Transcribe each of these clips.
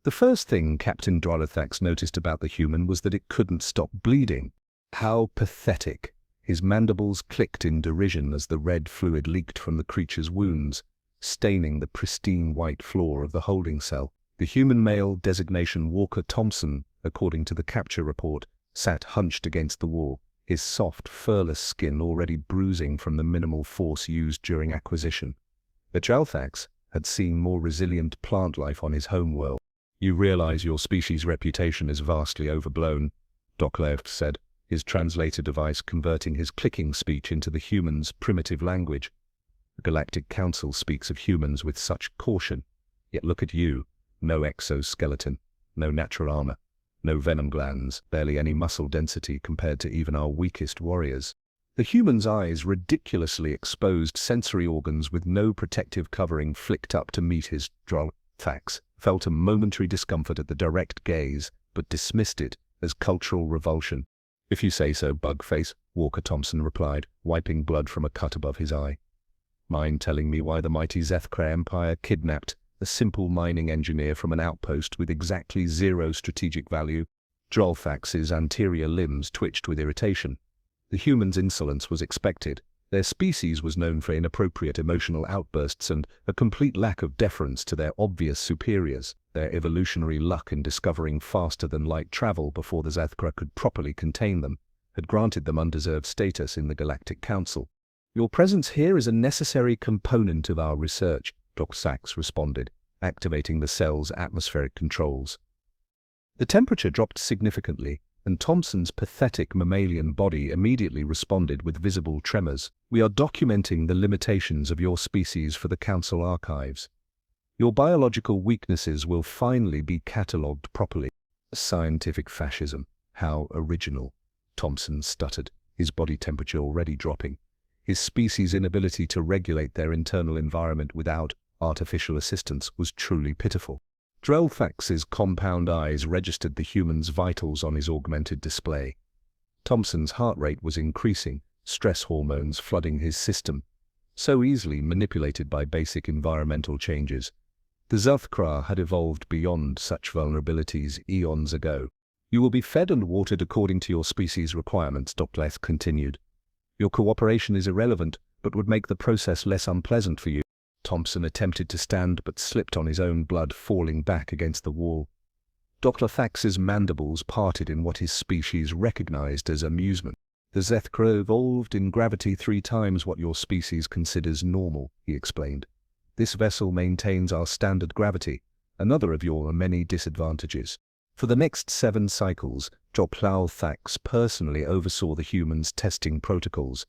The first thing Captain Drolothax noticed about the human was that it couldn't stop bleeding. How pathetic! His mandibles clicked in derision as the red fluid leaked from the creature's wounds, staining the pristine white floor of the holding cell. The human male, designation Walker Thompson, according to the capture report, sat hunched against the wall, his soft, furless skin already bruising from the minimal force used during acquisition. But Drolothax had seen more resilient plant life on his homeworld. "You realize your species' reputation is vastly overblown," Doc Left said, his translator device converting his clicking speech into the human's primitive language. "The Galactic Council speaks of humans with such caution. Yet look at you. No exoskeleton, no natural armor, no venom glands, barely any muscle density compared to even our weakest warriors." The human's eyes, ridiculously exposed sensory organs with no protective covering flicked up to meet his. Drolothax felt a momentary discomfort at the direct gaze, but dismissed it as cultural revulsion. "If you say so, Bugface," Walker Thompson replied, wiping blood from a cut above his eye. "Mind telling me why the mighty Zethkra Empire kidnapped a simple mining engineer from an outpost with exactly zero strategic value?" Drolothax's anterior limbs twitched with irritation. The human's insolence was expected. Their species was known for inappropriate emotional outbursts and a complete lack of deference to their obvious superiors. Their evolutionary luck in discovering faster-than-light travel before the Zethkra could properly contain them had granted them undeserved status in the Galactic Council. "Your presence here is a necessary component of our research," Dr. Sachs responded, activating the cell's atmospheric controls. The temperature dropped significantly, and Thompson's pathetic mammalian body immediately responded with visible tremors. "We are documenting the limitations of your species for the Council archives. Your biological weaknesses will finally be catalogued properly." "Scientific fascism. How original," Thompson stuttered, his body temperature already dropping. His species' inability to regulate their internal environment without artificial assistance was truly pitiful. Drolothax's compound eyes registered the human's vitals on his augmented display. Thompson's heart rate was increasing, stress hormones flooding his system, so easily manipulated by basic environmental changes. The Zethkra had evolved beyond such vulnerabilities eons ago. "You will be fed and watered according to your species' requirements," Dr. Leth continued. "Your cooperation is irrelevant, but would make the process less unpleasant for you." Thompson attempted to stand but slipped on his own blood, falling back against the wall. Dr. Thax's mandibles parted in what his species recognized as amusement. "The Zethkra evolved in gravity 3 times what your species considers normal," he explained. "This vessel maintains our standard gravity, another of your many disadvantages." For the next 7 cycles, Dr. Thax personally oversaw the humans' testing protocols.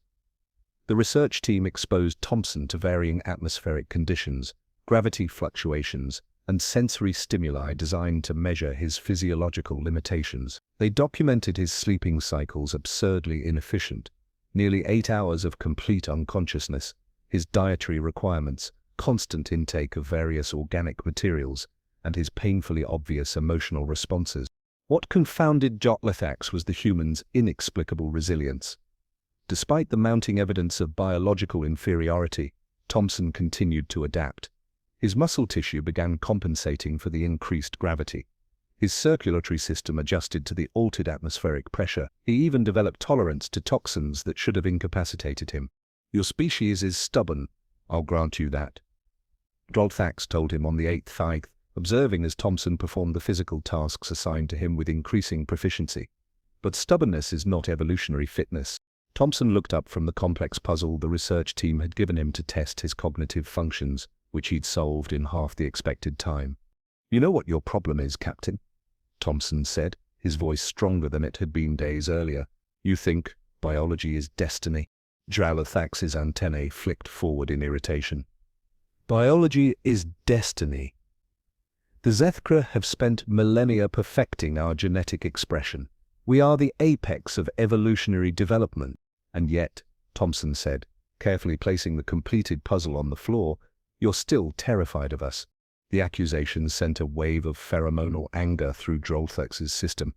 The research team exposed Thompson to varying atmospheric conditions, gravity fluctuations, and sensory stimuli designed to measure his physiological limitations. They documented his sleeping cycles absurdly inefficient, nearly 8 hours of complete unconsciousness, his dietary requirements, constant intake of various organic materials, and his painfully obvious emotional responses. What confounded Drolothax was the human's inexplicable resilience. Despite the mounting evidence of biological inferiority, Thompson continued to adapt. His muscle tissue began compensating for the increased gravity. His circulatory system adjusted to the altered atmospheric pressure. He even developed tolerance to toxins that should have incapacitated him. "Your species is stubborn, I'll grant you that," Drolothax told him on the 8th cycle, observing as Thompson performed the physical tasks assigned to him with increasing proficiency. "But stubbornness is not evolutionary fitness." Thompson looked up from the complex puzzle the research team had given him to test his cognitive functions, which he'd solved in half the expected time. "You know what your problem is, Captain?" Thompson said, his voice stronger than it had been days earlier. "You think biology is destiny?" Drolothax's antennae flicked forward in irritation. "Biology is destiny. The Zethkra have spent millennia perfecting our genetic expression. We are the apex of evolutionary development. And yet," Thompson said, carefully placing the completed puzzle on the floor, "you're still terrified of us." The accusation sent a wave of pheromonal anger through Drolothax's system.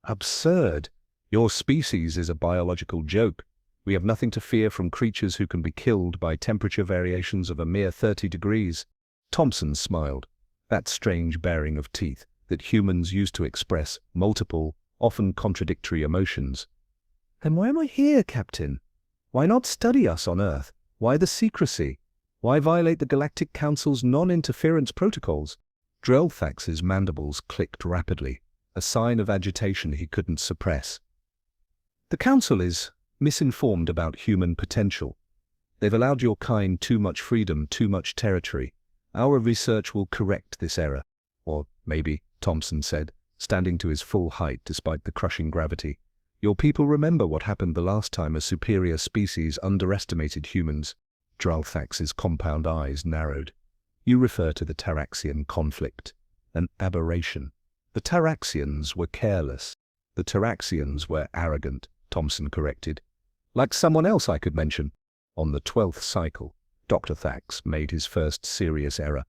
"Absurd! Your species is a biological joke. We have nothing to fear from creatures who can be killed by temperature variations of a mere 30 degrees. Thompson smiled. That strange baring of teeth that humans use to express multiple, often contradictory emotions. "Then why am I here, Captain? Why not study us on Earth? Why the secrecy? Why violate the Galactic Council's non-interference protocols?" Drellthax's mandibles clicked rapidly, a sign of agitation he couldn't suppress. "The Council is misinformed about human potential. They've allowed your kind too much freedom, too much territory. Our research will correct this error." "Or maybe," Thompson said, standing to his full height despite the crushing gravity, "your people remember what happened the last time a superior species underestimated humans." Drellthax's compound eyes narrowed. "You refer to the Taraxian conflict. An aberration. The Taraxians were careless. The Taraxians were arrogant," Thompson corrected. "Like someone else I could mention." On the 12th cycle, Dr. Thax made his first serious error.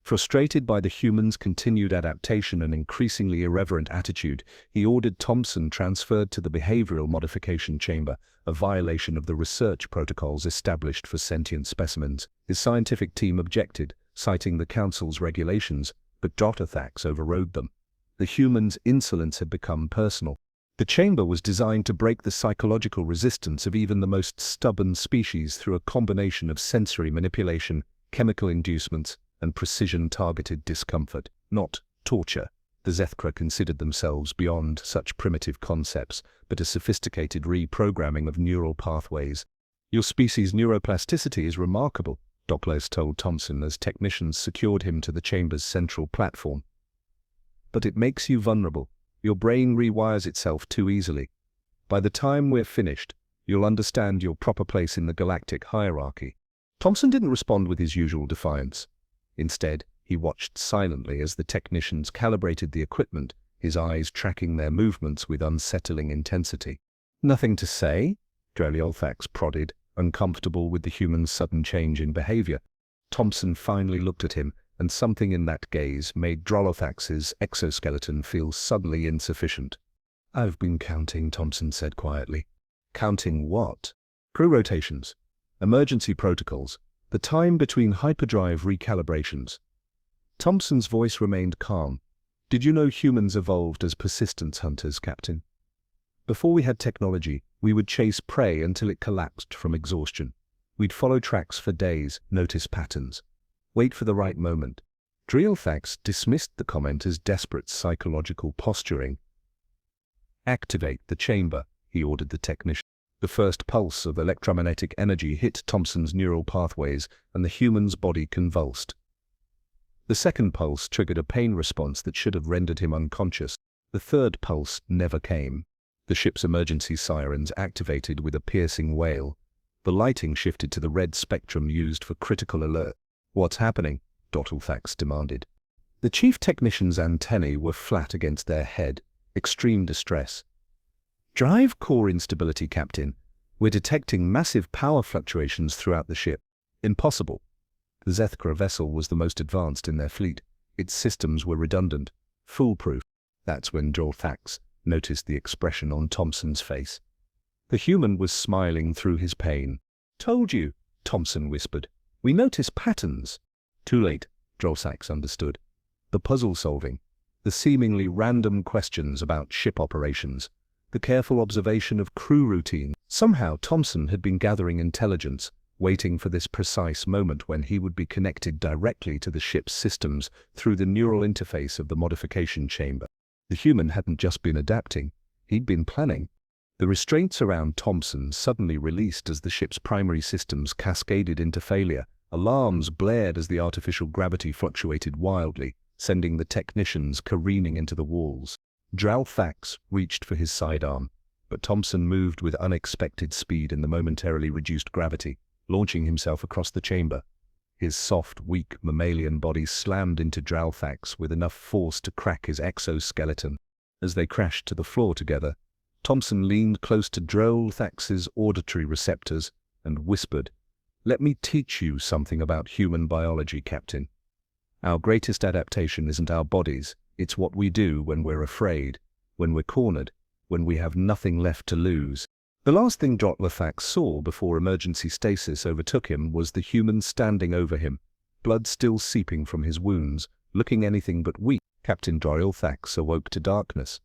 Frustrated by the humans' continued adaptation and increasingly irreverent attitude, he ordered Thompson transferred to the behavioral modification chamber, a violation of the research protocols established for sentient specimens. His scientific team objected, citing the Council's regulations, but Dr. Thax overrode them. The humans' insolence had become personal. The chamber was designed to break the psychological resistance of even the most stubborn species through a combination of sensory manipulation, chemical inducements, and precision-targeted discomfort, not torture. The Zethkra considered themselves beyond such primitive concepts, but a sophisticated reprogramming of neural pathways. "Your species' neuroplasticity is remarkable," Douglas told Thompson as technicians secured him to the chamber's central platform. "But it makes you vulnerable. Your brain rewires itself too easily. By the time we're finished, you'll understand your proper place in the galactic hierarchy." Thompson didn't respond with his usual defiance. Instead, he watched silently as the technicians calibrated the equipment, his eyes tracking their movements with unsettling intensity. "Nothing to say?" Drellthax prodded, uncomfortable with the human's sudden change in behavior. Thompson finally looked at him, and something in that gaze made Drellthax's exoskeleton feel suddenly insufficient. "I've been counting," Thompson said quietly. "Counting what?" "Crew rotations, emergency protocols, the time between hyperdrive recalibrations." Thompson's voice remained calm. "Did you know humans evolved as persistence hunters, Captain? Before we had technology, we would chase prey until it collapsed from exhaustion. We'd follow tracks for days, notice patterns, wait for the right moment." Drellthax dismissed the comment as desperate psychological posturing. "Activate the chamber," he ordered the technician. The first pulse of electromagnetic energy hit Thompson's neural pathways, and the human's body convulsed. The second pulse triggered a pain response that should have rendered him unconscious. The third pulse never came. The ship's emergency sirens activated with a piercing wail. The lighting shifted to the red spectrum used for critical alert. "What's happening?" Drellthax demanded. The chief technician's antennae were flat against their head. Extreme distress. "Drive core instability, Captain. We're detecting massive power fluctuations throughout the ship." "Impossible." The Zethkra vessel was the most advanced in their fleet. Its systems were redundant, foolproof. That's when Drellthax noticed the expression on Thompson's face. The human was smiling through his pain. "Told you," Thompson whispered. "We notice patterns." Too late, Drellthax understood. The puzzle solving, the seemingly random questions about ship operations, the careful observation of crew routine. Somehow Thompson had been gathering intelligence, waiting for this precise moment when he would be connected directly to the ship's systems through the neural interface of the modification chamber. The human hadn't just been adapting, he'd been planning. The restraints around Thompson suddenly released as the ship's primary systems cascaded into failure. Alarms blared as the artificial gravity fluctuated wildly, sending the technicians careening into the walls. Drellthax reached for his sidearm, but Thompson moved with unexpected speed in the momentarily reduced gravity, launching himself across the chamber. His soft, weak mammalian body slammed into Drellthax with enough force to crack his exoskeleton. As they crashed to the floor together, Thompson leaned close to Drellthax's auditory receptors and whispered, "Let me teach you something about human biology, Captain. Our greatest adaptation isn't our bodies, it's what we do when we're afraid, when we're cornered, when we have nothing left to lose." The last thing Drellthax saw before emergency stasis overtook him was the human standing over him, blood still seeping from his wounds, looking anything but weak. Captain Drylthax awoke to darkness.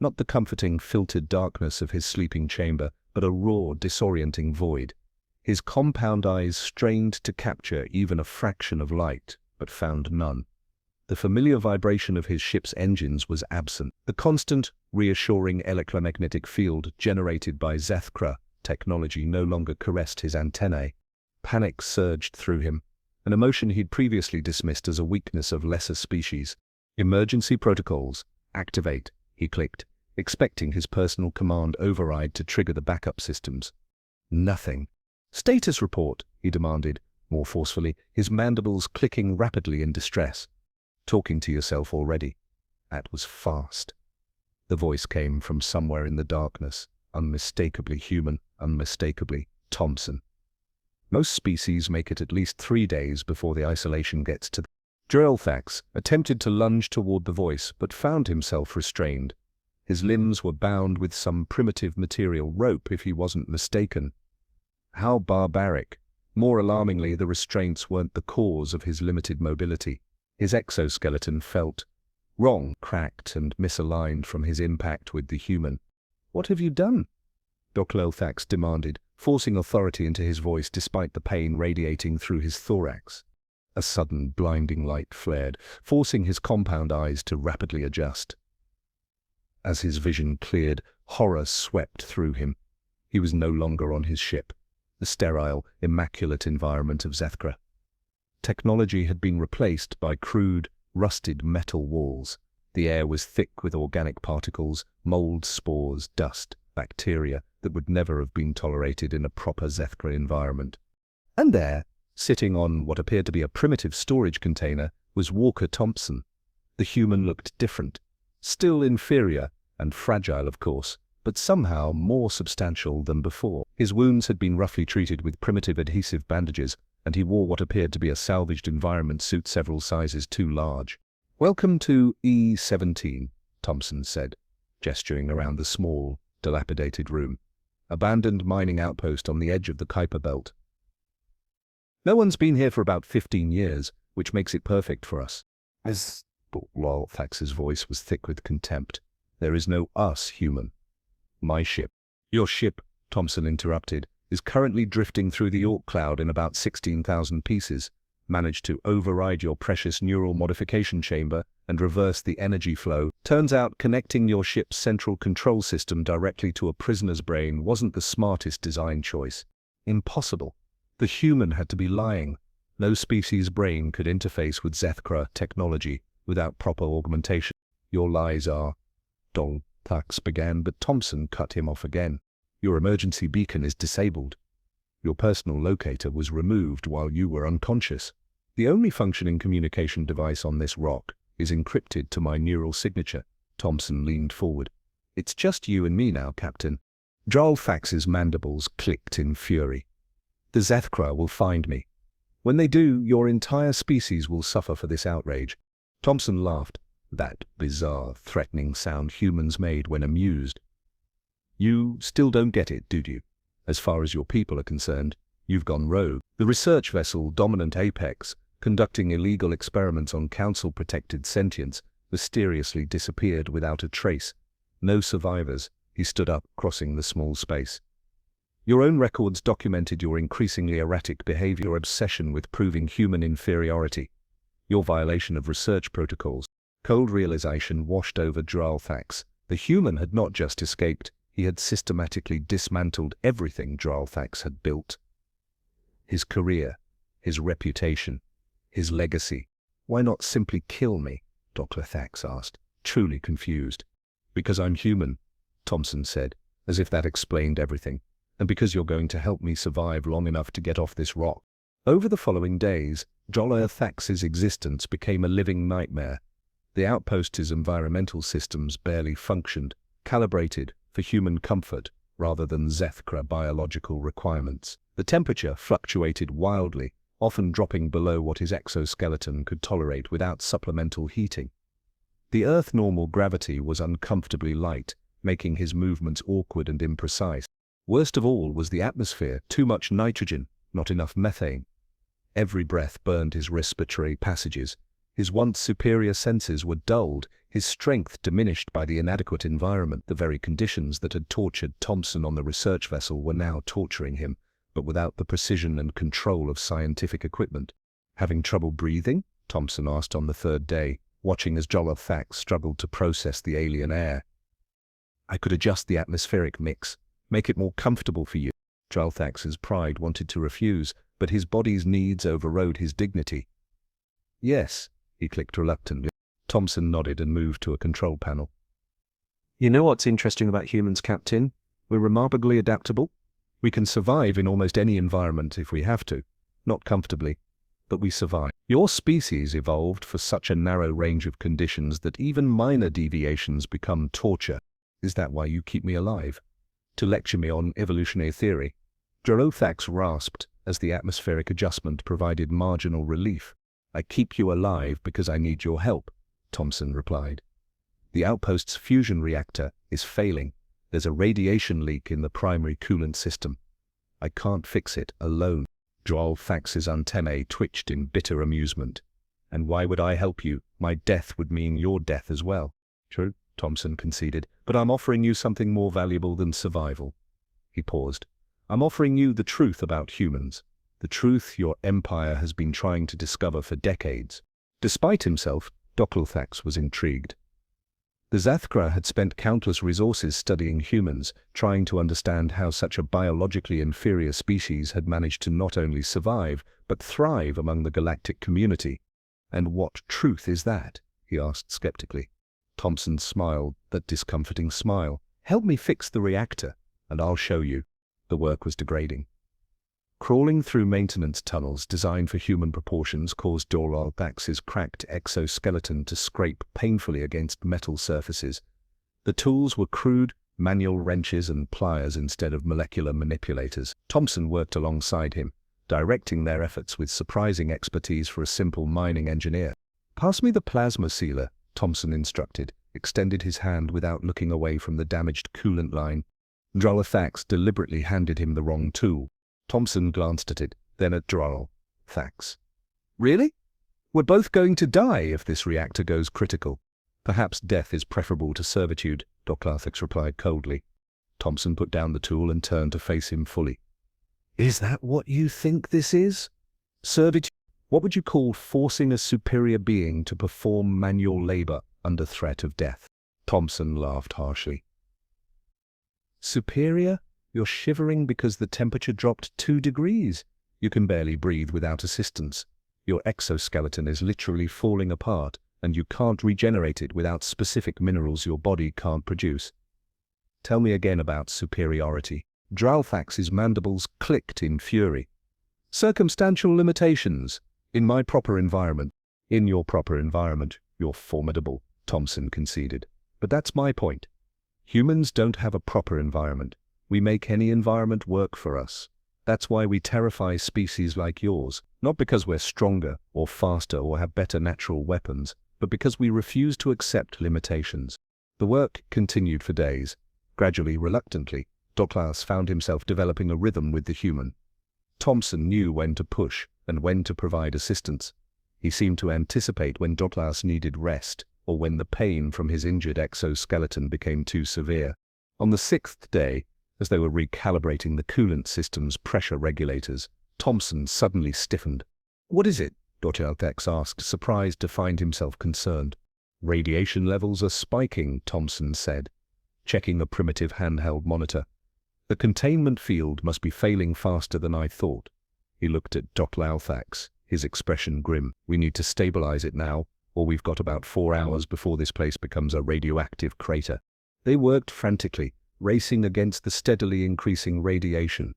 Not the comforting, filtered darkness of his sleeping chamber, but a raw, disorienting void. His compound eyes strained to capture even a fraction of light, but found none. The familiar vibration of his ship's engines was absent. The constant, reassuring electromagnetic field generated by Zethkra technology no longer caressed his antennae. Panic surged through him, an emotion he'd previously dismissed as a weakness of lesser species. Emergency protocols, activate, he clicked, expecting his personal command override to trigger the backup systems. Nothing. Status report, he demanded, more forcefully, his mandibles clicking rapidly in distress. Talking to yourself already. That was fast. The voice came from somewhere in the darkness, unmistakably human, unmistakably Thompson. Most species make it at least 3 days before the isolation gets to them. Drylthax attempted to lunge toward the voice, but found himself restrained. His limbs were bound with some primitive material rope, if he wasn't mistaken. How barbaric! More alarmingly, the restraints weren't the cause of his limited mobility. His exoskeleton felt wrong, cracked and misaligned from his impact with the human. "What have you done?" Drylthax demanded, forcing authority into his voice despite the pain radiating through his thorax. A sudden, blinding light flared, forcing his compound eyes to rapidly adjust. As his vision cleared, horror swept through him. He was no longer on his ship, the sterile, immaculate environment of Zethkra. Technology had been replaced by crude, rusted metal walls. The air was thick with organic particles, mold, spores, dust, bacteria that would never have been tolerated in a proper Zethkra environment. And there, sitting on what appeared to be a primitive storage container, was Walker Thompson. The human looked different. Still inferior, and fragile of course, but somehow more substantial than before. His wounds had been roughly treated with primitive adhesive bandages, and he wore what appeared to be a salvaged environment suit several sizes too large. "Welcome to E-17, Thompson said, gesturing around the small, dilapidated room. Abandoned mining outpost on the edge of the Kuiper Belt. No one's been here for about 15 years, which makes it perfect for us." Drylthax's voice was thick with contempt. "There is no us, human. My ship." "Your ship," Thompson interrupted, "is currently drifting through the Orc cloud in about 16,000 pieces. Managed to override your precious neural modification chamber and reverse the energy flow. Turns out connecting your ship's central control system directly to a prisoner's brain wasn't the smartest design choice. Impossible. The human had to be lying. No species' brain could interface with Zethkra technology without proper augmentation. Your lies are..." Drylthax began, but Thompson cut him off again. "Your emergency beacon is disabled. Your personal locator was removed while you were unconscious. The only functioning communication device on this rock is encrypted to my neural signature." Thompson leaned forward. "It's just you and me now, Captain." Drylthax's mandibles clicked in fury. "The Zethkra will find me. When they do, your entire species will suffer for this outrage." Thompson laughed, that bizarre, threatening sound humans made when amused. "You still don't get it, do you? As far as your people are concerned, you've gone rogue. The research vessel Dominant Apex, conducting illegal experiments on council-protected sentience, mysteriously disappeared without a trace. No survivors." He stood up, crossing the small space. "Your own records documented your increasingly erratic behavior, your obsession with proving human inferiority, your violation of research protocols." Cold realization washed over Drylthax. The human had not just escaped, he had systematically dismantled everything Drylthax had built. His career, his reputation, his legacy. "Why not simply kill me?" Drylthax asked, truly confused. "Because I'm human," Thompson said, as if that explained everything. "And because you're going to help me survive long enough to get off this rock." Over the following days, Drylthax's existence became a living nightmare. The outpost's environmental systems barely functioned, calibrated for human comfort rather than Zethkra biological requirements. The temperature fluctuated wildly, often dropping below what his exoskeleton could tolerate without supplemental heating. The Earth normal gravity was uncomfortably light, making his movements awkward and imprecise. Worst of all was the atmosphere, too much nitrogen, not enough methane. Every breath burned his respiratory passages. His once superior senses were dulled, his strength diminished by the inadequate environment. The very conditions that had tortured Thompson on the research vessel were now torturing him, but without the precision and control of scientific equipment. "Having trouble breathing?" Thompson asked on the third day, watching as Jolothax struggled to process the alien air. "I could adjust the atmospheric mix, make it more comfortable for you." Jolothax's pride wanted to refuse, but his body's needs overrode his dignity. "Yes," he clicked reluctantly. Thompson nodded and moved to a control panel. "You know what's interesting about humans, Captain? We're remarkably adaptable. We can survive in almost any environment if we have to. Not comfortably, but we survive. Your species evolved for such a narrow range of conditions that even minor deviations become torture. Is that why you keep me alive? To lecture me on evolutionary theory?" Jolothax rasped as the atmospheric adjustment provided marginal relief. "I keep you alive because I need your help," Thompson replied. "The outpost's fusion reactor is failing. There's a radiation leak in the primary coolant system. I can't fix it alone." Jolothax's antennae twitched in bitter amusement. "And why would I help you? My death would mean your death as well." "True," Thompson conceded, "but I'm offering you something more valuable than survival." He paused. "I'm offering you the truth about humans. The truth your empire has been trying to discover for decades." Despite himself, Jolothax was intrigued. The Zathkra had spent countless resources studying humans, trying to understand how such a biologically inferior species had managed to not only survive, but thrive among the galactic community. "And what truth is that?" he asked skeptically. Thompson smiled, that discomforting smile. "Help me fix the reactor, and I'll show you." The work was degrading. Crawling through maintenance tunnels designed for human proportions caused Jolothax's cracked exoskeleton to scrape painfully against metal surfaces. The tools were crude, manual wrenches and pliers instead of molecular manipulators. Thompson worked alongside him, directing their efforts with surprising expertise for a simple mining engineer. "Pass me the plasma sealer," Thompson instructed, extended his hand without looking away from the damaged coolant line. Jolothax deliberately handed him the wrong tool. Thompson glanced at it, then at Jolothax. "Really? We're both going to die if this reactor goes critical." "Perhaps death is preferable to servitude," Jolothax replied coldly. Thompson put down the tool and turned to face him fully. "Is that what you think this is? Servitude? What would you call forcing a superior being to perform manual labor under threat of death?" Thompson laughed harshly. "Superior? You're shivering because the temperature dropped 2 degrees. You can barely breathe without assistance. Your exoskeleton is literally falling apart, and you can't regenerate it without specific minerals your body can't produce. Tell me again about superiority." Jolothax's mandibles clicked in fury. "Circumstantial limitations. In my proper environment." "In your proper environment, you're formidable," Thompson conceded. "But that's my point. Humans don't have a proper environment. We make any environment work for us. That's why we terrify species like yours, not because we're stronger or faster or have better natural weapons, but because we refuse to accept limitations." The work continued for days. Gradually, reluctantly, Jolothax found himself developing a rhythm with the human. Thompson knew when to push and when to provide assistance. He seemed to anticipate when Jolothax needed rest or when the pain from his injured exoskeleton became too severe. On the 6th day, as they were recalibrating the coolant system's pressure regulators, Thompson suddenly stiffened. "What is it?" Jolothax asked, surprised to find himself concerned. "Radiation levels are spiking," Thompson said, checking a primitive handheld monitor. "The containment field must be failing faster than I thought." He looked at Jolothax, his expression grim. "We need to stabilize it now, or we've got about 4 hours before this place becomes a radioactive crater." They worked frantically, racing against the steadily increasing radiation.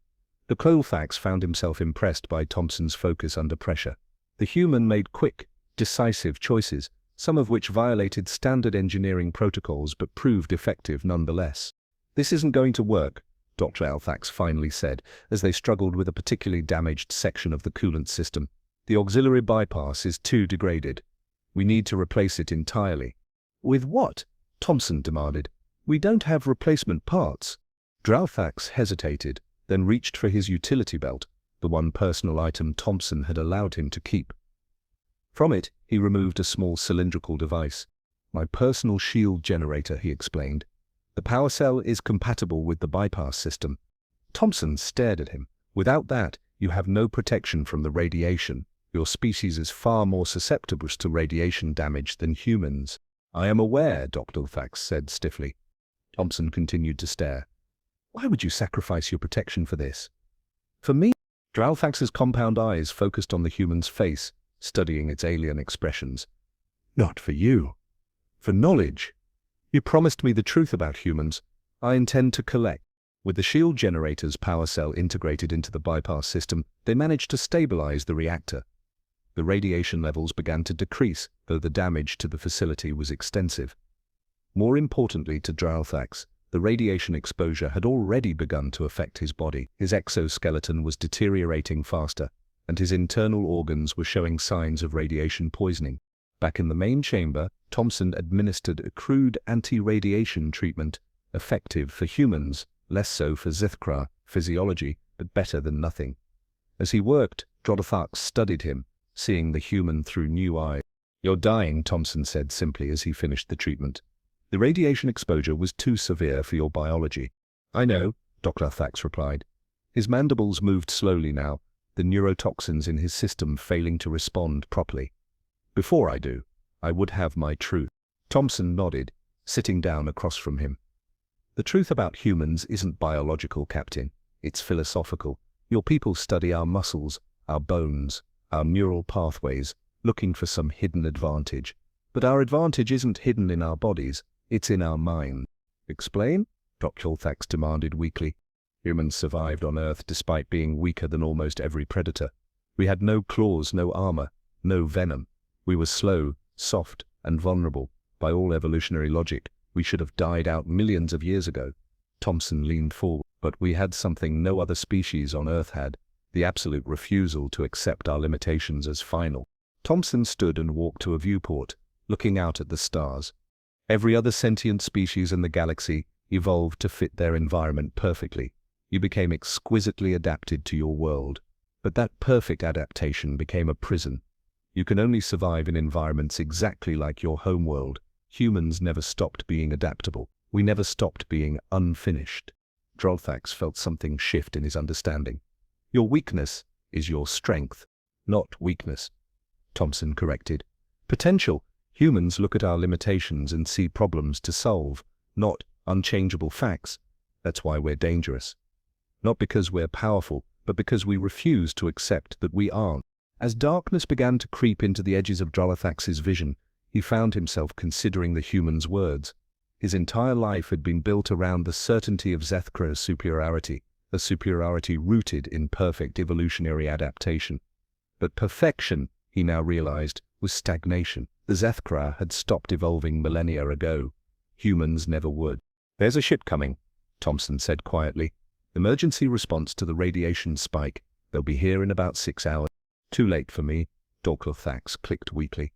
Jolothax found himself impressed by Thompson's focus under pressure. The human made quick, decisive choices, some of which violated standard engineering protocols but proved effective nonetheless. "This isn't going to work," Jolothax finally said, as they struggled with a particularly damaged section of the coolant system. "The auxiliary bypass is too degraded. We need to replace it entirely." "With what?" Thompson demanded. "We don't have replacement parts." Jolothax hesitated, then reached for his utility belt, the one personal item Thompson had allowed him to keep. From it, he removed a small cylindrical device. "My personal shield generator," he explained. "The power cell is compatible with the bypass system." Thompson stared at him. "Without that, you have no protection from the radiation. Your species is far more susceptible to radiation damage than humans." "I am aware," Dr. Fax said stiffly. Thompson continued to stare. "Why would you sacrifice your protection for this?" "For me?" Dralfax's compound eyes focused on the human's face, studying its alien expressions. "Not for you. For knowledge. You promised me the truth about humans. I intend to collect." With the shield generator's power cell integrated into the bypass system, they managed to stabilize the reactor. The radiation levels began to decrease, though the damage to the facility was extensive. More importantly to Dralfax, the radiation exposure had already begun to affect his body. His exoskeleton was deteriorating faster, and his internal organs were showing signs of radiation poisoning. Back in the main chamber, Thompson administered a crude anti-radiation treatment, effective for humans, less so for Zithkra physiology, but better than nothing. As he worked, Dralfax studied him, seeing the human through new eyes. "You're dying," Thompson said simply as he finished the treatment. "The radiation exposure was too severe for your biology." "I know," Dr. Thax replied. His mandibles moved slowly now, the neurotoxins in his system failing to respond properly. "Before I do, I would have my truth." Thompson nodded, sitting down across from him. "The truth about humans isn't biological, Captain. It's philosophical. Your people study our muscles, our bones, our neural pathways, looking for some hidden advantage. But our advantage isn't hidden in our bodies, it's in our mind." "Explain?" Dr. Thax demanded weakly. "Humans survived on Earth despite being weaker than almost every predator. We had no claws, no armor, no venom. We were slow, soft, and vulnerable. By all evolutionary logic, we should have died out millions of years ago." Thompson leaned forward. "But we had something no other species on Earth had, the absolute refusal to accept our limitations as final." Thompson stood and walked to a viewport, looking out at the stars. Every other sentient species in the galaxy evolved to fit their environment perfectly. You became exquisitely adapted to your world. But that perfect adaptation became a prison. You can only survive in environments exactly like your homeworld. Humans never stopped being adaptable. We never stopped being unfinished. Dralfax felt something shift in his understanding. "Your weakness is your strength, not weakness," Thompson corrected. "Potential. Humans look at our limitations and see problems to solve, not unchangeable facts. That's why we're dangerous. Not because we're powerful, but because we refuse to accept that we aren't." As darkness began to creep into the edges of Dralfax's vision, he found himself considering the human's words. His entire life had been built around the certainty of Zethkra's superiority, a superiority rooted in perfect evolutionary adaptation. But perfection, he now realized, was stagnation. The Zethkra had stopped evolving millennia ago. Humans never would. "There's a ship coming," Thompson said quietly. "Emergency response to the radiation spike. They'll be here in about 6 hours. "Too late for me," Dr. Thax clicked weakly.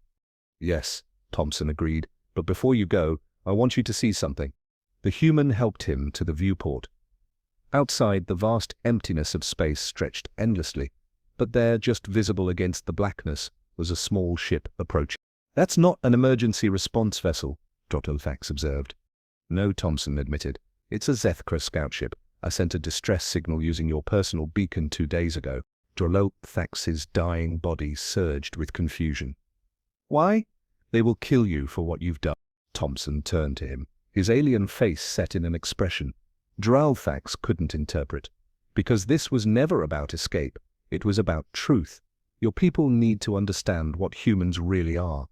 "Yes," Thompson agreed, "but before you go, I want you to see something." The human helped him to the viewport. Outside, the vast emptiness of space stretched endlessly, but there, just visible against the blackness, was a small ship approaching. "That's not an emergency response vessel," Dr. Thax observed. "No," Thompson admitted. "It's a Zethkra scout ship. I sent a distress signal using your personal beacon 2 days ago." Dralfax's dying body surged with confusion. "Why?" "They will kill you for what you've done." Thompson turned to him, his alien face set in an expression Dralfax couldn't interpret. "Because this was never about escape. It was about truth. Your people need to understand what humans really are.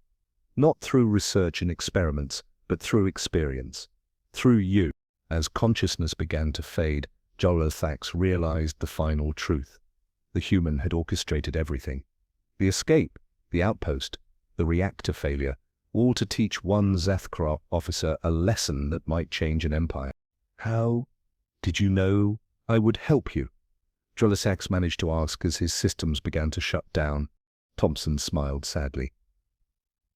Not through research and experiments, but through experience. Through you." As consciousness began to fade, Dralfax realized the final truth. The human had orchestrated everything. The escape, the outpost, the reactor failure, all to teach one Zethkra officer a lesson that might change an empire. "How did you know I would help you?" Dralfax managed to ask as his systems began to shut down. Thompson smiled sadly.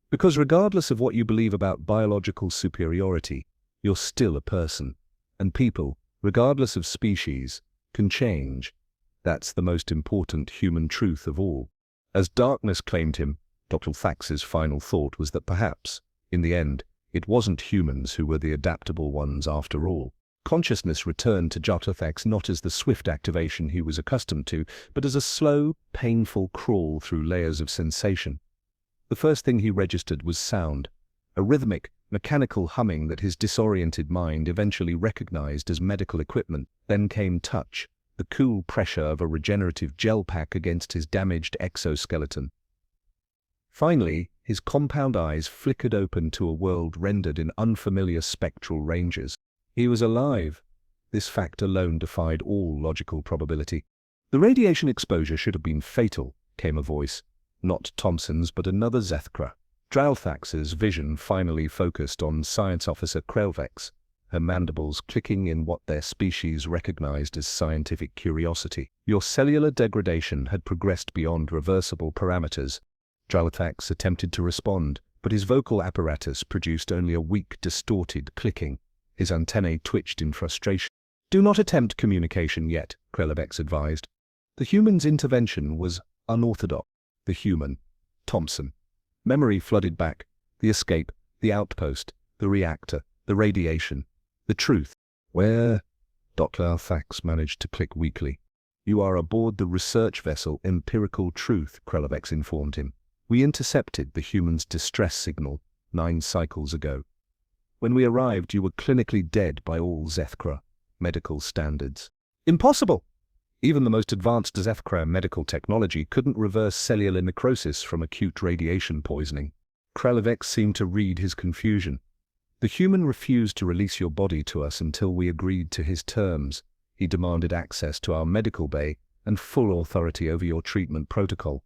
"Because regardless of what you believe about biological superiority, you're still a person. And people, regardless of species, can change. That's the most important human truth of all." As darkness claimed him, Dr. Thax's final thought was that perhaps, in the end, it wasn't humans who were the adaptable ones after all. Consciousness returned to Dr. Thax not as the swift activation he was accustomed to, but as a slow, painful crawl through layers of sensation. The first thing he registered was sound, a rhythmic, mechanical humming that his disoriented mind eventually recognized as medical equipment. Then came touch, the cool pressure of a regenerative gel pack against his damaged exoskeleton. Finally, his compound eyes flickered open to a world rendered in unfamiliar spectral ranges. He was alive. This fact alone defied all logical probability. The radiation exposure should have been fatal, came a voice. Not Thompson's, but another Zethkra. Dralthax's vision finally focused on Science Officer Krelvex, her mandibles clicking in what their species recognized as scientific curiosity. Your cellular degradation had progressed beyond reversible parameters. Dralthax attempted to respond, but his vocal apparatus produced only a weak, distorted clicking. His antennae twitched in frustration. "Do not attempt communication yet," Krelvex advised. The human's intervention was unorthodox. The human, Thompson. Memory flooded back. The escape, the outpost, the reactor, the radiation, the truth. "Where?" Dr. Thax managed to click weakly. "You are aboard the research vessel Empirical Truth," Krelvex informed him. "We intercepted the human's distress signal 9 cycles ago. When we arrived, you were clinically dead by all Zethkra medical standards." "Impossible!" Even the most advanced Zethkra medical technology couldn't reverse cellular necrosis from acute radiation poisoning. Krelvex seemed to read his confusion. "The human refused to release your body to us until we agreed to his terms. He demanded access to our medical bay and full authority over your treatment protocol."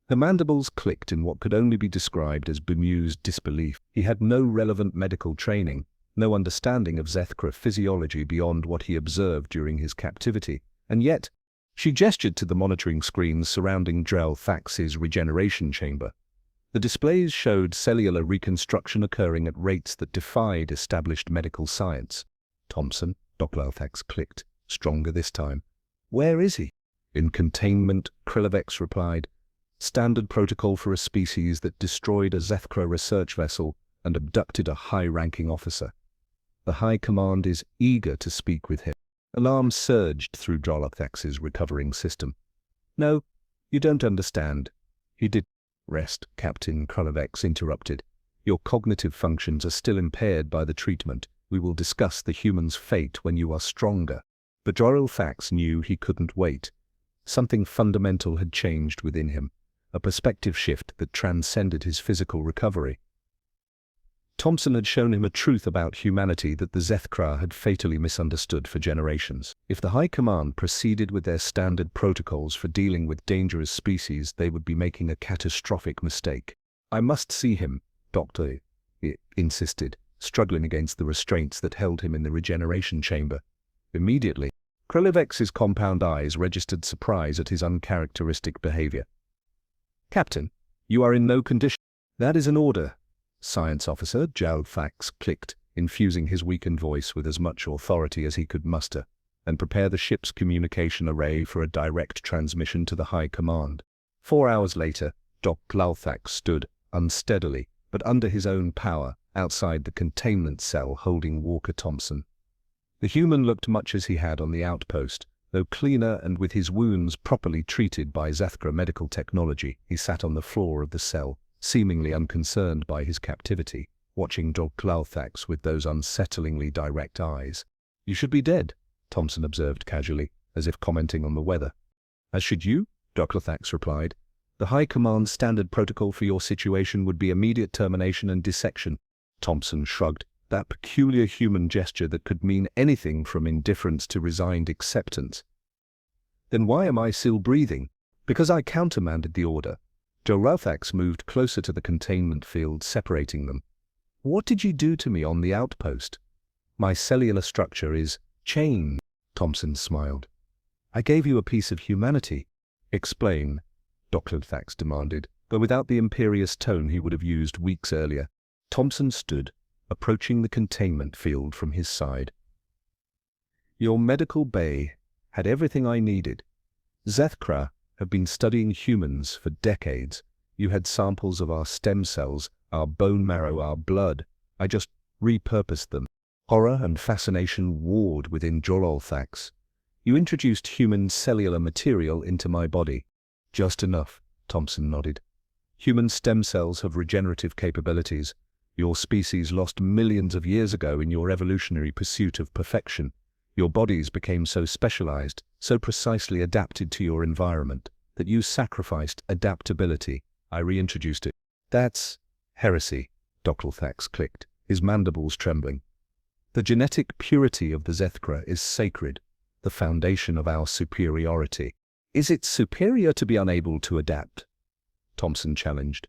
Her mandibles clicked in what could only be described as bemused disbelief. He had no relevant medical training, no understanding of Zethkra physiology beyond what he observed during his captivity. And yet, she gestured to the monitoring screens surrounding Drell Thax's regeneration chamber. The displays showed cellular reconstruction occurring at rates that defied established medical science. "Thompson," Dr. Thax clicked, stronger this time. "Where is he?" "In containment," Krelvex replied. "Standard protocol for a species that destroyed a Zethkra research vessel and abducted a high-ranking officer. The High Command is eager to speak with him." Alarm surged through Dralthax's recovering system. "No, you don't understand. He did." "Rest," Captain Krelvex interrupted. "Your cognitive functions are still impaired by the treatment. We will discuss the human's fate when you are stronger." But Dralthax knew he couldn't wait. Something fundamental had changed within him, a perspective shift that transcended his physical recovery. Thompson had shown him a truth about humanity that the Zethkra had fatally misunderstood for generations. If the High Command proceeded with their standard protocols for dealing with dangerous species, they would be making a catastrophic mistake. "I must see him," Dr. insisted, struggling against the restraints that held him in the regeneration chamber. Immediately, Krelvex's compound eyes registered surprise at his uncharacteristic behavior. "Captain, you are in no condition." "That is an order, Science Officer," Dralthax clicked, infusing his weakened voice with as much authority as he could muster, "and prepare the ship's communication array for a direct transmission to the High Command." 4 hours later, Dr. Dralthax stood, unsteadily, but under his own power, outside the containment cell holding Walker Thompson. The human looked much as he had on the outpost, though cleaner and with his wounds properly treated by Zethkra medical technology. He sat on the floor of the cell, seemingly unconcerned by his captivity, watching Dr. Dralthax with those unsettlingly direct eyes. "You should be dead," Thompson observed casually, as if commenting on the weather. "As should you," Dr. Dralthax replied. "The High Command's standard protocol for your situation would be immediate termination and dissection." Thompson shrugged, that peculiar human gesture that could mean anything from indifference to resigned acceptance. "Then why am I still breathing?" "Because I countermanded the order." Dralthax moved closer to the containment field, separating them. "What did you do to me on the outpost?" "My cellular structure is changed," Thompson smiled. "I gave you a piece of humanity." "Explain," Dr. Thax demanded, but without the imperious tone he would have used weeks earlier. Thompson stood, approaching the containment field from his side. "Your medical bay had everything I needed. Zethkra have been studying humans for decades. You had samples of our stem cells, our bone marrow, our blood. I just repurposed them. Horror and fascination warred within Jorolthax. You introduced human cellular material into my body. Just enough, Thompson nodded. Human stem cells have regenerative capabilities. Your species lost millions of years ago in your evolutionary pursuit of perfection. Your bodies became so specialized, so precisely adapted to your environment, that you sacrificed adaptability. I reintroduced it. That's heresy, Jorolthax clicked, his mandibles trembling. The genetic purity of the Zethkra is sacred, the foundation of our superiority. Is it superior to be unable to adapt? Thompson challenged.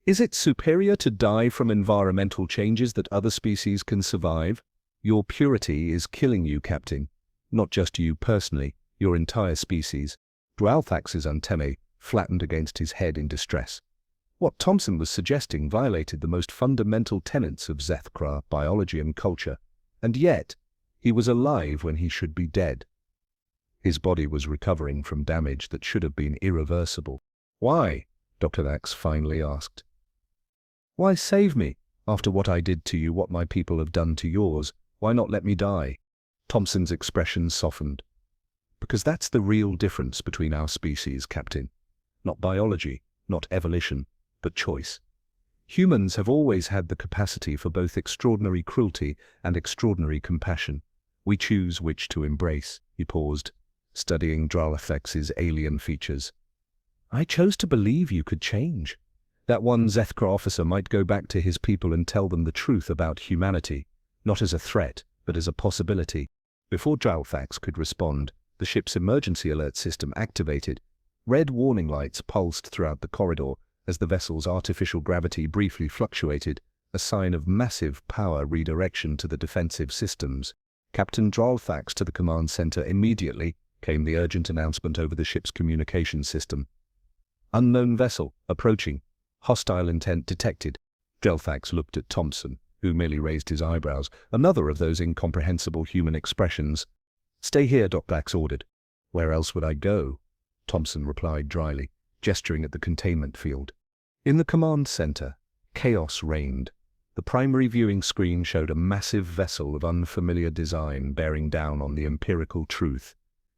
Is it superior to die from environmental changes that other species can survive? Your purity is killing you, Captain. Not just you personally, your entire species. Jorolthax's antennae flattened against his head in distress. What Thompson was suggesting violated the most fundamental tenets of Zethkra biology and culture, and yet he was alive when he should be dead. His body was recovering from damage that should have been irreversible. Why? Jorolthax finally asked. Why save me? After what I did to you, what my people have done to yours, why not let me die? Thompson's expression softened. Because that's the real difference between our species, Captain. Not biology, not evolution, but choice. Humans have always had the capacity for both extraordinary cruelty and extraordinary compassion. We choose which to embrace. He paused, studying Jorolthax's alien features. I chose to believe you could change. That one Zethkra officer might go back to his people and tell them the truth about humanity, not as a threat, but as a possibility. Before Jorolthax could respond, the ship's emergency alert system activated. Red warning lights pulsed throughout the corridor as the vessel's artificial gravity briefly fluctuated, a sign of massive power redirection to the defensive systems. Captain Jorolthax to the command center immediately, came the urgent announcement over the ship's communication system. Unknown vessel, approaching. Hostile intent detected. Jorolthax looked at Thompson, who merely raised his eyebrows, another of those incomprehensible human expressions. Stay here, Jorolthax ordered. Where else would I go? Thompson replied dryly, gesturing at the containment field. In the command center, chaos reigned. The primary viewing screen showed a massive vessel of unfamiliar design bearing down on the empirical truth.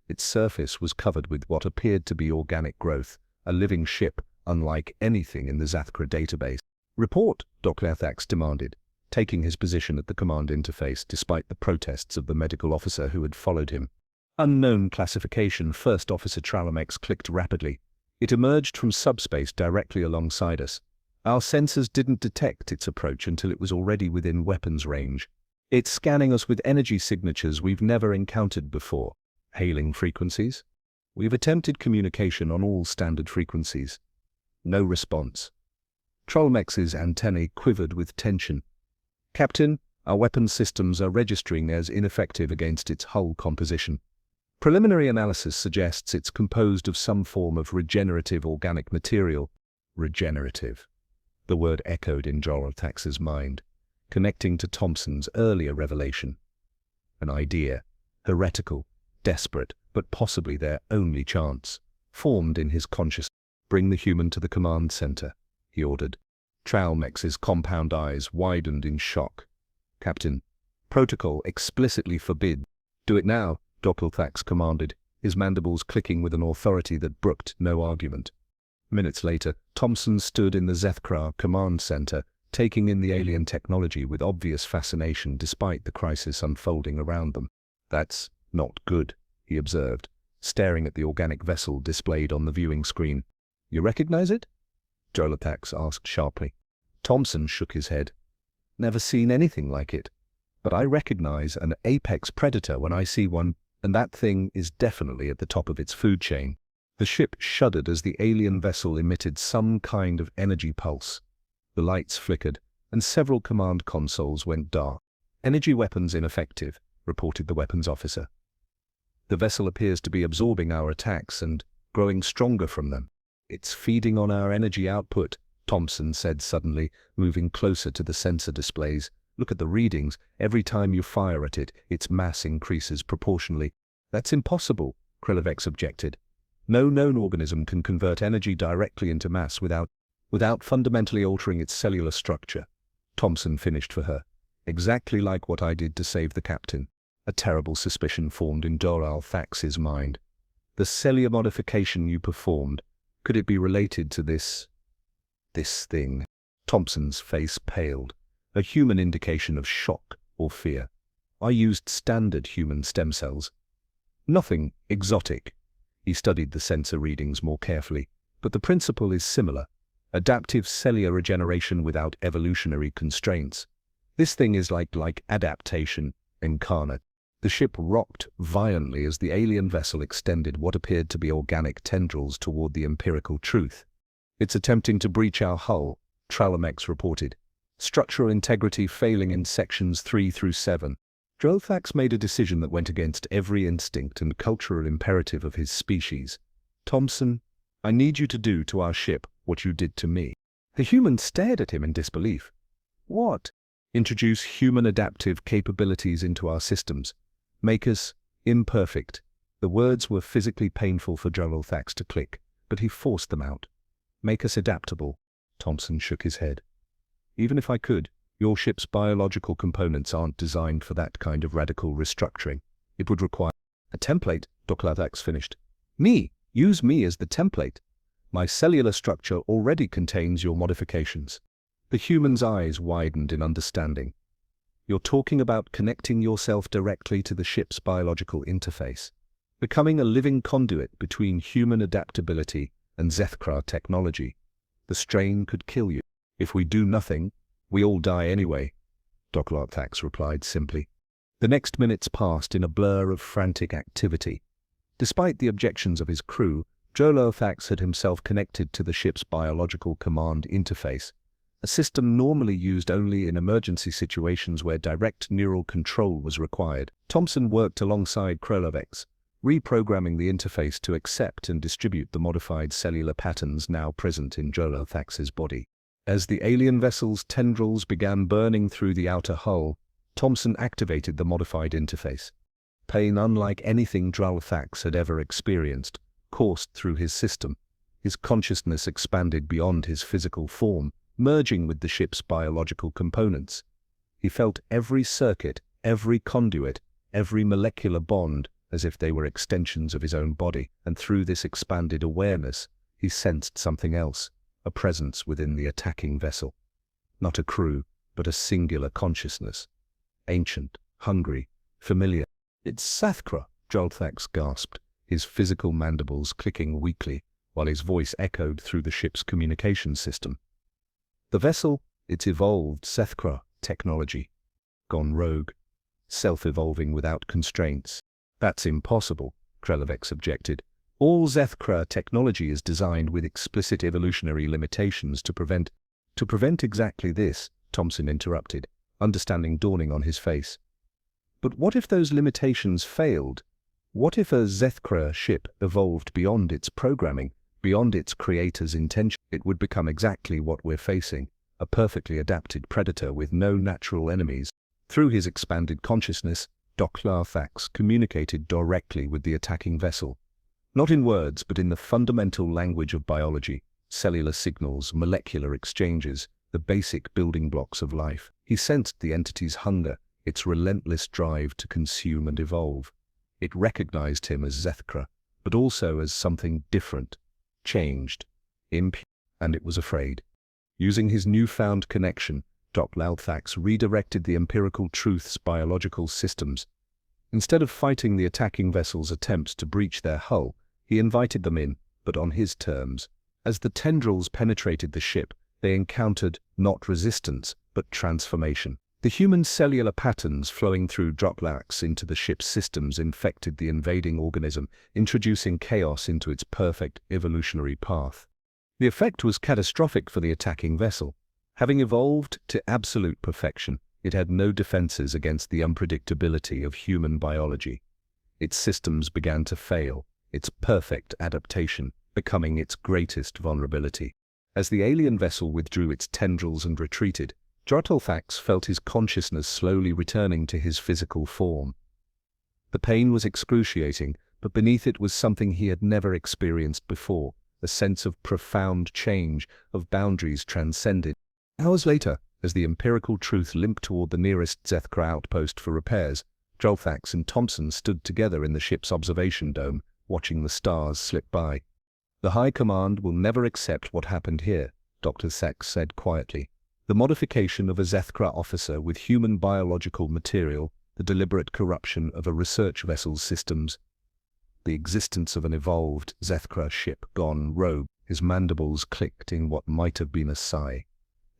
Its surface was covered with what appeared to be organic growth, a living ship unlike anything in the Zethkra database. Report, Jorolthax demanded, taking his position at the command interface despite the protests of the medical officer who had followed him. Unknown classification. First Officer Tralamex clicked rapidly. It emerged from subspace directly alongside us. Our sensors didn't detect its approach until it was already within weapons range. It's scanning us with energy signatures we've never encountered before. Hailing frequencies? We've attempted communication on all standard frequencies. No response. Trollmex's antennae quivered with tension. Captain, our weapons systems are registering as ineffective against its hull composition. Preliminary analysis suggests it's composed of some form of regenerative organic material. Regenerative. The word echoed in Jorolthax's mind, connecting to Thompson's earlier revelation. An idea, heretical, desperate, but possibly their only chance, formed in his consciousness. Bring the human to the command center, he ordered. Tralmex's compound eyes widened in shock. Captain, protocol explicitly forbid. Do it now, Jorolthax commanded, his mandibles clicking with an authority that brooked no argument. Minutes later, Thompson stood in the Zethkra command center, taking in the alien technology with obvious fascination despite the crisis unfolding around them. That's not good, he observed, staring at the organic vessel displayed on the viewing screen. You recognize it? Jorolthax asked sharply. Thompson shook his head. Never seen anything like it. But I recognize an apex predator when I see one, and that thing is definitely at the top of its food chain. The ship shuddered as the alien vessel emitted some kind of energy pulse. The lights flickered, and several command consoles went dark. Energy weapons ineffective, reported the weapons officer. The vessel appears to be absorbing our attacks and growing stronger from them. It's feeding on our energy output, Thompson said suddenly, moving closer to the sensor displays. Look at the readings. Every time you fire at it, its mass increases proportionally. That's impossible, Krelevex objected. No known organism can convert energy directly into mass without... without fundamentally altering its cellular structure. Thompson finished for her. Exactly like what I did to save the captain. A terrible suspicion formed in Doral Thax's mind. The cellular modification you performed, could it be related to this thing? Thompson's face paled, a human indication of shock or fear. I used standard human stem cells. Nothing exotic. He studied the sensor readings more carefully, but the principle is similar. Adaptive cellular regeneration without evolutionary constraints. This thing is like adaptation incarnate. The ship rocked violently as the alien vessel extended what appeared to be organic tendrils toward the empirical truth. It's attempting to breach our hull, Tralamex reported. Structural integrity failing in sections 3 through 7. Drothax made a decision that went against every instinct and cultural imperative of his species. Thompson, I need you to do to our ship what you did to me. The human stared at him in disbelief. What? Introduce human adaptive capabilities into our systems. Make us imperfect. The words were physically painful for Drothax to click, but he forced them out. Make us adaptable. Thompson shook his head. Even if I could, your ship's biological components aren't designed for that kind of radical restructuring. It would require a template, Drothax finished. Me! Use me as the template. My cellular structure already contains your modifications. The human's eyes widened in understanding. You're talking about connecting yourself directly to the ship's biological interface, becoming a living conduit between human adaptability and Zethkra technology. The strain could kill you. If we do nothing, we all die anyway, Drothax replied simply. The next minutes passed in a blur of frantic activity. Despite the objections of his crew, Drothax had himself connected to the ship's biological command interface, a system normally used only in emergency situations where direct neural control was required. Thompson worked alongside Krolovex, reprogramming the interface to accept and distribute the modified cellular patterns now present in Drothax's body. As the alien vessel's tendrils began burning through the outer hull, Thompson activated the modified interface. Pain unlike anything Drothax had ever experienced coursed through his system. His consciousness expanded beyond his physical form, merging with the ship's biological components. He felt every circuit, every conduit, every molecular bond as if they were extensions of his own body, and through this expanded awareness, he sensed something else, a presence within the attacking vessel. Not a crew, but a singular consciousness. Ancient, hungry, familiar. It's Zethkra, Drothax gasped, his physical mandibles clicking weakly, while his voice echoed through the ship's communication system. The vessel, its evolved Zethkra technology. Gone rogue. Self-evolving without constraints. That's impossible, Krolovex objected. All Zethkra technology is designed with explicit evolutionary limitations to prevent exactly this, Thompson interrupted, understanding dawning on his face. But what if those limitations failed? What if a Zethkra ship evolved beyond its programming, beyond its creator's intention? It would become exactly what we're facing, a perfectly adapted predator with no natural enemies. Through his expanded consciousness, Drothax communicated directly with the attacking vessel. Not in words, but in the fundamental language of biology, cellular signals, molecular exchanges, the basic building blocks of life. He sensed the entity's hunger, its relentless drive to consume and evolve. It recognized him as Zethkra, but also as something different, changed, impure, and it was afraid. Using his newfound connection, Drothax redirected the empirical truth's biological systems. Instead of fighting the attacking vessel's attempts to breach their hull, he invited them in, but on his terms. As the tendrils penetrated the ship, they encountered not resistance, but transformation. The human cellular patterns flowing through Drothax into the ship's systems infected the invading organism, introducing chaos into its perfect evolutionary path. The effect was catastrophic for the attacking vessel. Having evolved to absolute perfection, it had no defenses against the unpredictability of human biology. Its systems began to fail, its perfect adaptation becoming its greatest vulnerability. As the alien vessel withdrew its tendrils and retreated, Drothax felt his consciousness slowly returning to his physical form. The pain was excruciating, but beneath it was something he had never experienced before, a sense of profound change, of boundaries transcended. Hours later, as the empirical truth limped toward the nearest Zethkra outpost for repairs, Drolthax and Thompson stood together in the ship's observation dome, watching the stars slip by. "The High Command will never accept what happened here," Dr. Thax said quietly. "The modification of a Zethkra officer with human biological material, the deliberate corruption of a research vessel's systems, the existence of an evolved Zethkra ship gone rogue." His mandibles clicked in what might have been a sigh.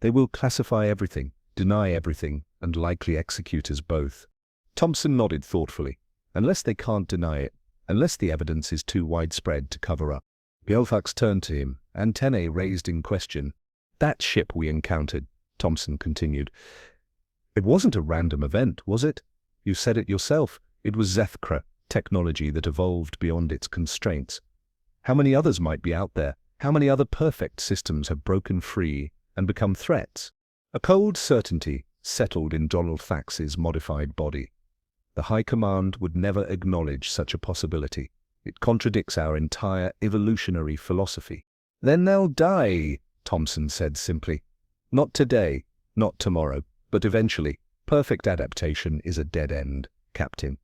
"They will classify everything, deny everything, and likely execute us both." Thompson nodded thoughtfully. "Unless they can't deny it, unless the evidence is too widespread to cover up." Drolthax turned to him, antennae raised in question. "That ship we encountered," Thompson continued, "it wasn't a random event, was it? You said it yourself. It was Zethkra technology that evolved beyond its constraints. How many others might be out there? How many other perfect systems have broken free and become threats?" A cold certainty settled in Drolthax's modified body. The High Command would never acknowledge such a possibility. It contradicts our entire evolutionary philosophy. "Then they'll die," Thompson said simply. "Not today, not tomorrow, but eventually. Perfect adaptation is a dead end, Captain.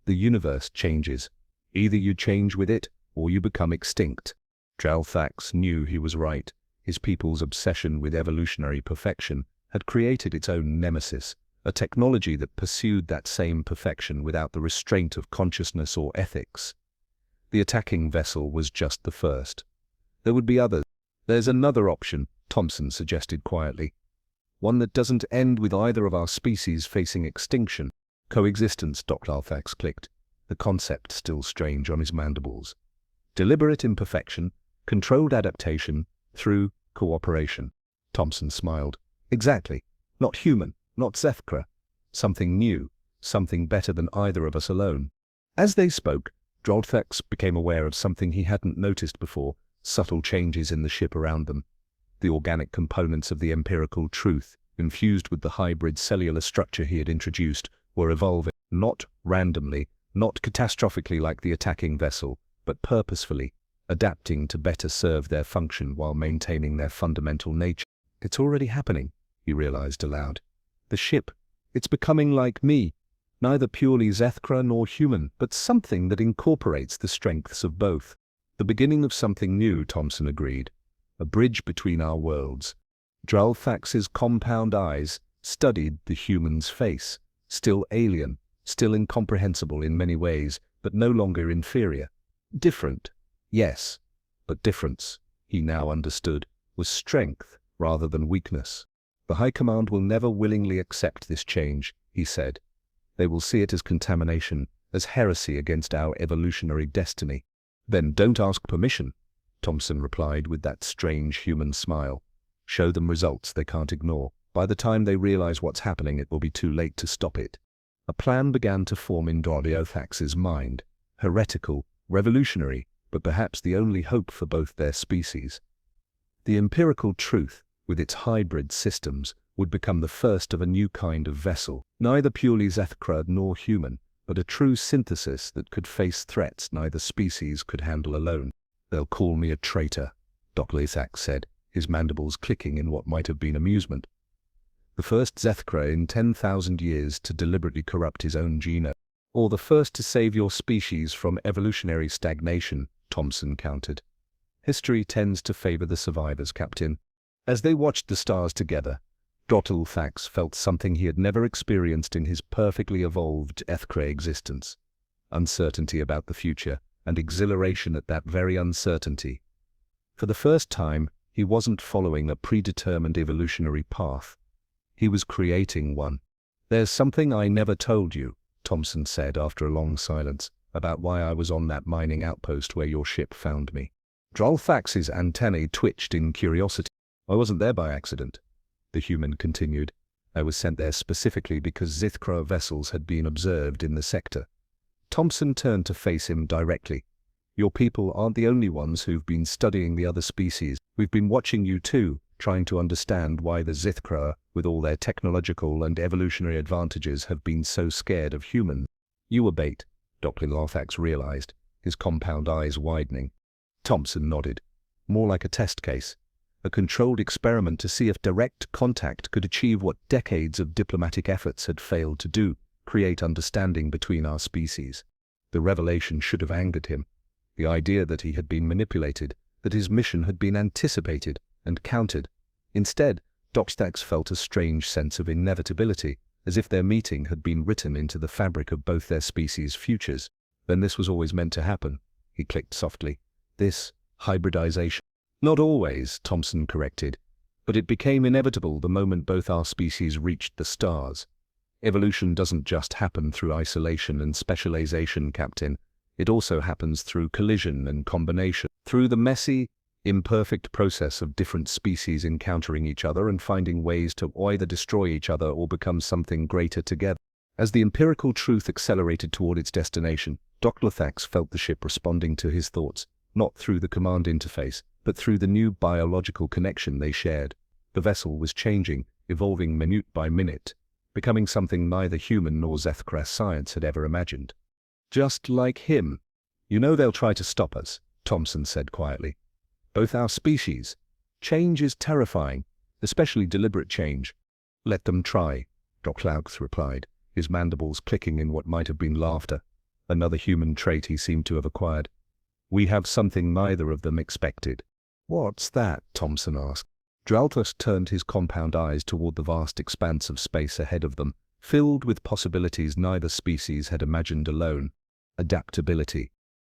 The universe changes. Either you change with it, or you become extinct." Drolthax knew he was right. His people's obsession with evolutionary perfection had created its own nemesis, a technology that pursued that same perfection without the restraint of consciousness or ethics. The attacking vessel was just the first. There would be others. "There's another option," Thompson suggested quietly. "One that doesn't end with either of our species facing extinction." "Coexistence," Dr. Drolthax clicked, the concept still strange on his mandibles. "Deliberate imperfection, controlled adaptation, through cooperation." Thompson smiled. "Exactly. Not human, not Zethkra. Something new, something better than either of us alone." As they spoke, Drolthax became aware of something he hadn't noticed before, subtle changes in the ship around them. The organic components of the empirical truth, infused with the hybrid cellular structure he had introduced, were evolving, not randomly, not catastrophically like the attacking vessel, but purposefully, adapting to better serve their function while maintaining their fundamental nature. "It's already happening," he realized aloud. "The ship, it's becoming like me, neither purely Zethkra nor human, but something that incorporates the strengths of both." "The beginning of something new," Thompson agreed. "A bridge between our worlds." Drolthax's compound eyes studied the human's face, still alien, still incomprehensible in many ways, but no longer inferior. Different, yes, but difference, he now understood, was strength rather than weakness. "The High Command will never willingly accept this change," he said. "They will see it as contamination, as heresy against our evolutionary destiny." "Then don't ask permission," Thompson replied with that strange human smile. "Show them results they can't ignore. By the time they realize what's happening, it will be too late to stop it." A plan began to form in Drolthax's mind. Heretical, revolutionary, but perhaps the only hope for both their species. The empirical truth, with its hybrid systems, would become the first of a new kind of vessel, neither purely Zethkra nor human, but a true synthesis that could face threats neither species could handle alone. "They'll call me a traitor," Dr. Drolthax said, his mandibles clicking in what might have been amusement. "The first Zethkra in 10,000 years to deliberately corrupt his own genome. Or the first to save your species from evolutionary stagnation," Thompson countered. "History tends to favor the survivors, Captain." As they watched the stars together, Drolthax felt something he had never experienced in his perfectly evolved Zethkra existence. Uncertainty about the future, and exhilaration at that very uncertainty. For the first time, he wasn't following a predetermined evolutionary path. He was creating one. "There's something I never told you," Thompson said after a long silence, "about why I was on that mining outpost where your ship found me." Drolthax's antennae twitched in curiosity. "I wasn't there by accident," the human continued. "I was sent there specifically because Zethkra vessels had been observed in the sector." Thompson turned to face him directly. "Your people aren't the only ones who've been studying the other species. We've been watching you too, trying to understand why the Zethkra, with all their technological and evolutionary advantages, have been so scared of humans." "You were bait," Dr. Drolthax realized, his compound eyes widening. Thompson nodded. more like a test case, a controlled experiment to see if direct contact could achieve what decades of diplomatic efforts had failed to do, create understanding between our species. The revelation should have angered him. The idea that he had been manipulated, that his mission had been anticipated and countered. Instead, Doxtax felt a strange sense of inevitability, as if their meeting had been written into the fabric of both their species' futures. Then this was always meant to happen, he clicked softly. This hybridization. Not always, Thompson corrected, but it became inevitable the moment both our species reached the stars. Evolution doesn't just happen through isolation and specialization, Captain. It also happens through collision and combination, through the messy, imperfect process of different species encountering each other and finding ways to either destroy each other or become something greater together. As the empirical truth accelerated toward its destination, Dr. Thax felt the ship responding to his thoughts, not through the command interface, but through the new biological connection they shared. The vessel was changing, evolving minute by minute, becoming something neither human nor Zethkras science had ever imagined. Just like him. You know they'll try to stop us, Thompson said quietly. Both our species. Change is terrifying, especially deliberate change. Let them try, Dr. Laux replied, his mandibles clicking in what might have been laughter, another human trait he seemed to have acquired. We have something neither of them expected. What's that? Thompson asked. Dralthus turned his compound eyes toward the vast expanse of space ahead of them, filled with possibilities neither species had imagined alone. Adaptability.